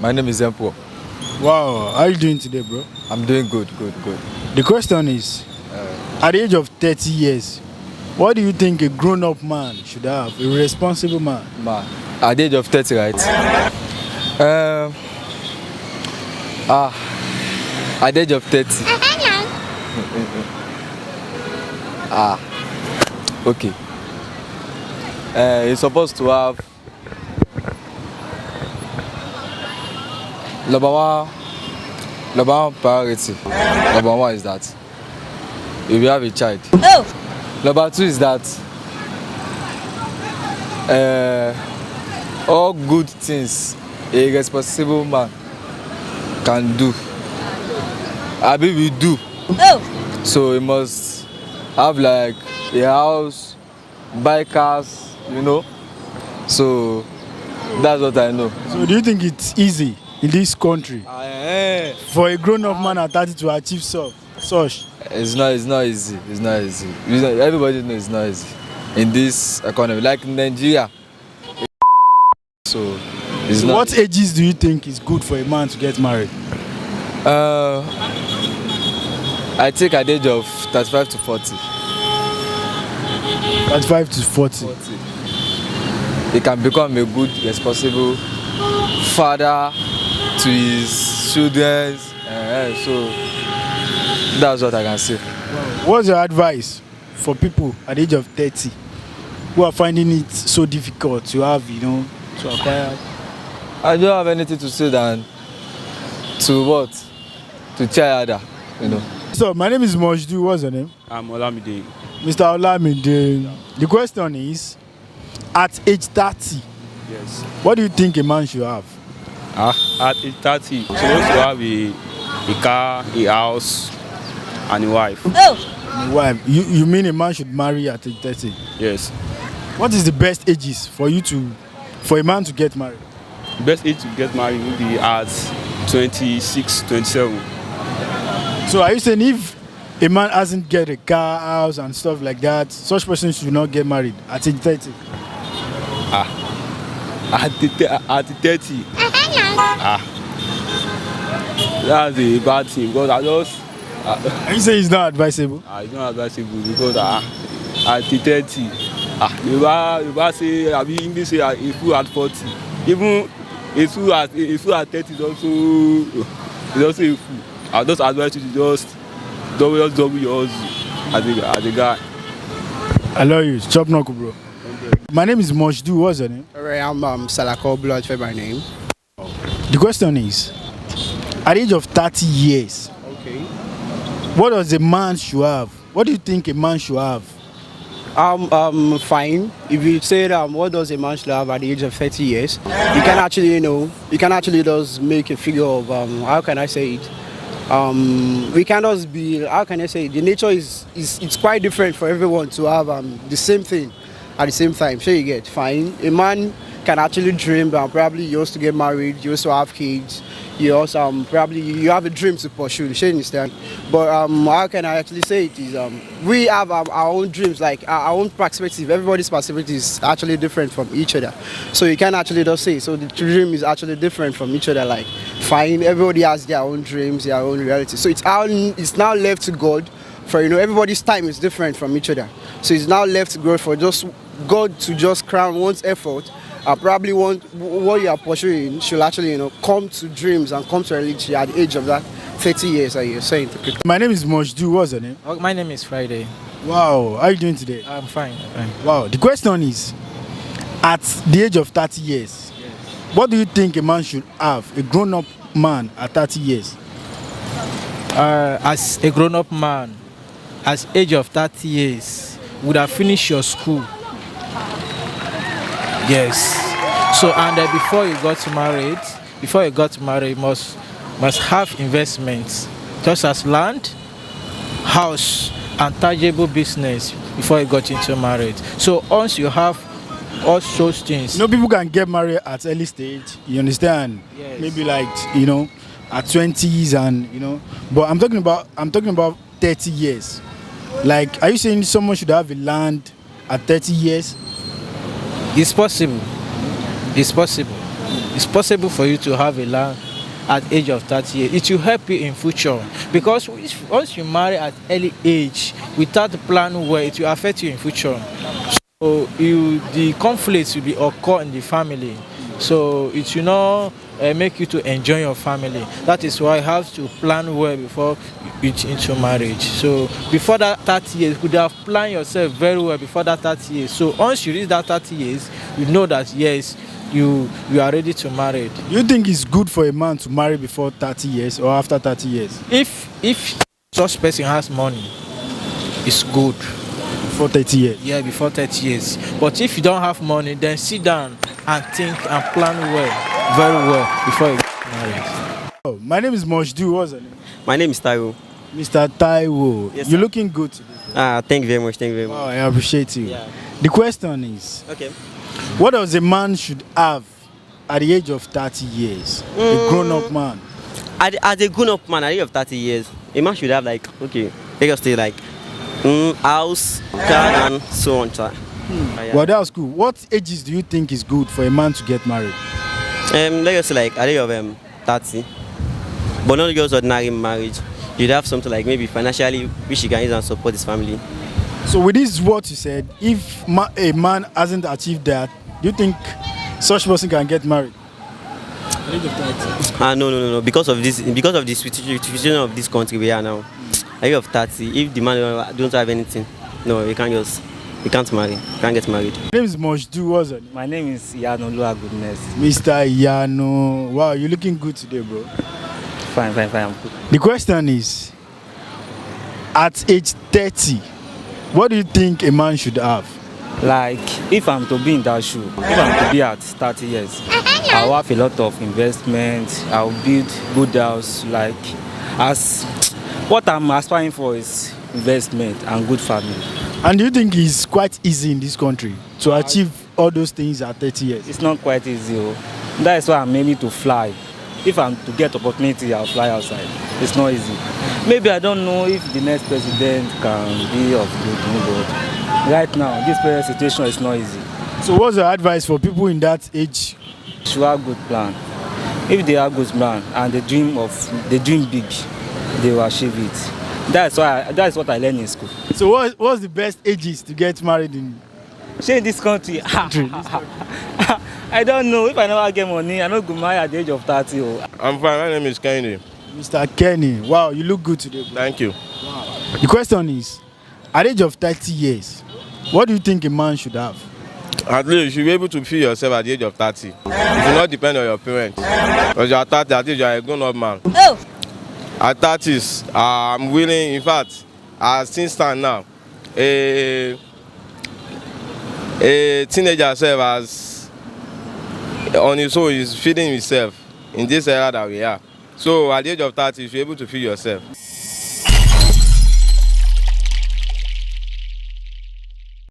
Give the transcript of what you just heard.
My name is Empo. Wow, how are you doing today, bro? I'm doing good. The question is, at the age of 30 years, what do you think a grown-up man should have, a responsible man? At the age of 30, right? At the age of 30. Okay. He's supposed to have number one priority. Number one is that if you have a child. Oh. Number two is that all good things a responsible man can do, Abi we do. Oh. So he must have like a house, buy cars, you know. So that's what I know. So do you think it's easy in this country for a grown-up man at 30 to achieve such? It's not easy. Everybody knows it's not easy in this economy. Like in Nigeria. So it's not. What ages do you think is good for a man to get married? I think at the age of 35 to 40. 35 to 40. He can become a good, responsible father to his children. So that's what I can say. What's your advice for people at the age of 30 who are finding it so difficult to have, to acquire? I don't have anything to say than to try harder, So my name is Mojdu. What's your name? I'm Olamide. Mr. Olamide. The question is, at age 30, Yes. what do you think a man should have? At age 30, you're supposed to have a car, a house, and a wife. A wife. You mean a man should marry at age 30? Yes. What is the best ages for a man to get married? The best age to get married would be at 26, 27. So are you saying if a man hasn't get a car, house and stuff like that, such person should not get married at age 30? At 30. That's a bad thing because Are you saying it's not advisable? it's not advisable because at 30, you say, I mean, English say a fool at 40. Even a fool at 30 is also a fool. I just advise you to just double yours as a guy. I love you. Chop knuckle, bro. My name is Mojdu. What's your name? Alright, I'm Salako Blood for my name. The question is, at the age of 30 years, Okay. what does a man should have? What do you think a man should have? Fine. If you say what does a man should have at the age of 30 years, you can actually just make a figure of how can I say it? We can just be, how can I say it? The nature is it's quite different for everyone to have the same thing at the same time. So you get fine. A man can actually dream, probably you used to get married, you used to have kids, you also probably you have a dream to pursue. You understand? But how can I actually say it is we have our own dreams, like our own perspective. Everybody's perspective is actually different from each other. So you can actually just say so the dream is actually different from each other. Like fine, everybody has their own dreams, their own reality. So it's now left to God. For everybody's time is different from each other. So it's now left to God for just God to just crown one's effort. Probably what you are pursuing should actually come to dreams and come to reality at the age of that 30 years that you're saying. My name is Mojdu. What's your name? My name is Friday. Wow, how are you doing today? I'm fine. Wow, the question is, at the age of 30 years, what do you think a man should have, a grown-up man at 30 years? As a grown-up man, at age of 30 years, would have finished your school. Yes. So and before you got married, you must have investments, just as land, house, and tangible business before you got into marriage. So once you have all those things, people can get married at early stage. You understand? Yes. Maybe like at 20s and But I'm talking about 30 years. Like, are you saying someone should have a land at 30 years? it's possible. It's possible. It's possible for you to have a land at age of 30 years. It will help you in future because once you marry at early age without plan well, it will affect you in future. So the conflicts will be occur in the family. So it will not make you to enjoy your family. That is why you have to plan well before you reach into marriage. So before that 30 years, you could have planned yourself very well before that 30 years. So once you reach that 30 years, you know that yes, you are ready to marry. You think it's good for a man to marry before 30 years or after 30 years? If such person has money, it's good. Before 30 years? Yeah, before 30 years. But if you don't have money, then sit down and think and plan well, very well, before you get married. Oh, my name is Mojdu. What's your name? My name is Taiwo. Mr. Taiwo. Yes, You're sir. looking good today. Thank you very much. Thank you very much. Wow, I appreciate you. Yeah. The question is, Okay. what does a man should have at the age of 30 years? A grown-up man. As a grown-up man, at the age of 30 years, a man should have like, okay, let us say like, house, car, and so on. Yeah. Well, that's cool. What ages do you think is good for a man to get married? Let us say like at the age of 30, but not just ordinary marriage. You'd have something like maybe financially, which he can use and support his family. So with this what you said, if a man hasn't achieved that, do you think such person can get married? At the age of 30? No. Because of the situation of this country we are now, at the age of 30, if the man don't have anything, no, he can't marry. He can't get married. My name is Mojdu. What's your name? My name is Yano Lua Goodness. Mr. Yano. Wow, you're looking good today, bro. Fine. I'm good. The question is, at age 30, what do you think a man should have? Like, if I'm to be in that shoe, if I'm to be at 30 years, I'll have a lot of investment. I'll build good house. Like, as what I'm aspiring for is investment and good family. And do you think it's quite easy in this country to achieve all those things at 30 years? It's not quite easy. That is why I'm aiming to fly. If I'm to get opportunity, I'll fly outside. It's not easy. Maybe I don't know if the next president can be of good, but right now, this present situation is not easy. So what's your advice for people in that age? Should have good plan. If they have good plan and they dream big, they will achieve it. That's what I learned in school. So what's the best ages to get married in? In this country, I don't know. If I never get money, I'm not going to marry at the age of 30. I'm fine. My name is Kenny. Mr. Kenny, wow, you look good today, bro. Thank you. Wow. The question is, at the age of 30 years, what do you think a man should have? At least you should be able to feed yourself at the age of 30. You should not depend on your parents. Because you are 30, at least you are a grown-up man. Oh. At 30s, I'm willing, in fact, as things stand now, a teenager self has, on his own, is feeding himself in this era that we are. So at the age of 30, you should be able to feed yourself.